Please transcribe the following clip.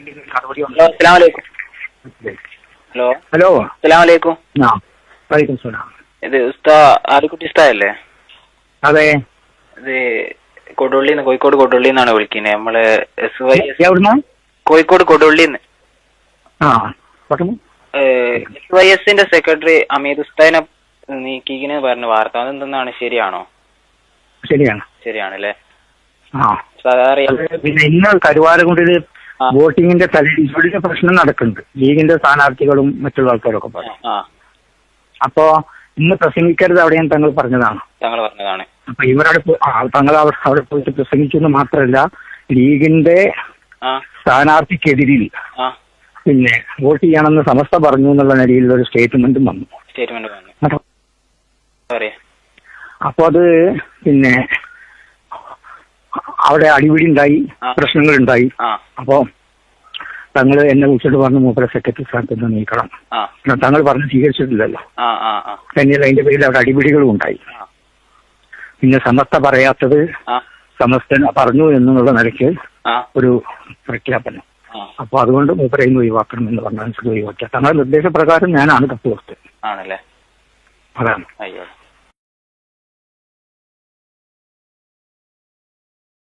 Hello അസ്സലാമലൈക്കും. Hello hello അസ്സലാമലൈക്കും. വലൈക്കും സലാം. ഇത് ആലിക്കുട്ടി ഉസ്താദല്ലേ? അതെ. ഇത് കൊടുവള്ളിന്ന്, കോഴിക്കോട് കൊടുവള്ളിന്നാണ് വിളിക്കുന്നത്. നമ്മള് എവിടുന്ന? കോഴിക്കോട് കൊടുവള്ളിന്ന്. SYSന്റെ സെക്രട്ടറി അമീദ് ഉസ്താദിനെ നീക്കിന്ന് പറഞ്ഞ വാർത്ത അതെന്താണ്, ശരിയാണോ? ശരിയാണല്ലേ? പിന്നെ ഇന്ന് കരുവാരക്കുണ്ടില് വോട്ടിങ്ങിന്റെ തലയിലെ പ്രശ്നം നടക്കുന്നുണ്ട്. ലീഗിന്റെ സ്ഥാനാർത്ഥികളും മറ്റുള്ള ആൾക്കാരൊക്കെ പറഞ്ഞു. അപ്പോ ഇന്ന് പ്രസംഗിക്കരുത് അവിടെയും തങ്ങൾ പറഞ്ഞതാണ്. അപ്പൊ ഇവരവിടെ തങ്ങൾ അവിടെ പോയിട്ട് പ്രസംഗിച്ചെന്ന് മാത്രമല്ല, ലീഗിന്റെ സ്ഥാനാർത്ഥിക്കെതിരിൽ പിന്നെ വോട്ട് ചെയ്യണമെന്ന് സമസ്ത പറഞ്ഞു എന്നുള്ള നിലയിലുള്ള ഒരു സ്റ്റേറ്റ്മെന്റും വന്നു. അപ്പൊ അത് പിന്നെ അവിടെ അടിപിടി ഉണ്ടായി, പ്രശ്നങ്ങൾ ഉണ്ടായി. അപ്പോ തങ്ങൾ എന്നെ വിളിച്ചിട്ട് പറഞ്ഞു മൂപ്പരെ സെക്രട്ടറി സ്ഥാനത്ത് നിന്ന് നീക്കണം. തങ്ങൾ പറഞ്ഞ് സ്വീകരിച്ചിട്ടില്ലല്ലോ. തന്നെയല്ല, അതിന്റെ പേരിൽ അവിടെ അടിപിടികളും ഉണ്ടായി. പിന്നെ സമസ്ത പറയാത്തത് സമസ്ത പറഞ്ഞു എന്നുള്ള നിലയ്ക്ക് ഒരു പ്രഖ്യാപനം. അപ്പൊ അതുകൊണ്ട് മൂപ്പരെ ഇന്ന് ഒഴിവാക്കണം എന്ന് പറഞ്ഞാൽ ഒഴിവാക്കിയ തങ്ങളുടെ നിർദ്ദേശപ്രകാരം ഞാനാണ് കത്ത് കൊടുത്തത്. അതാണ്.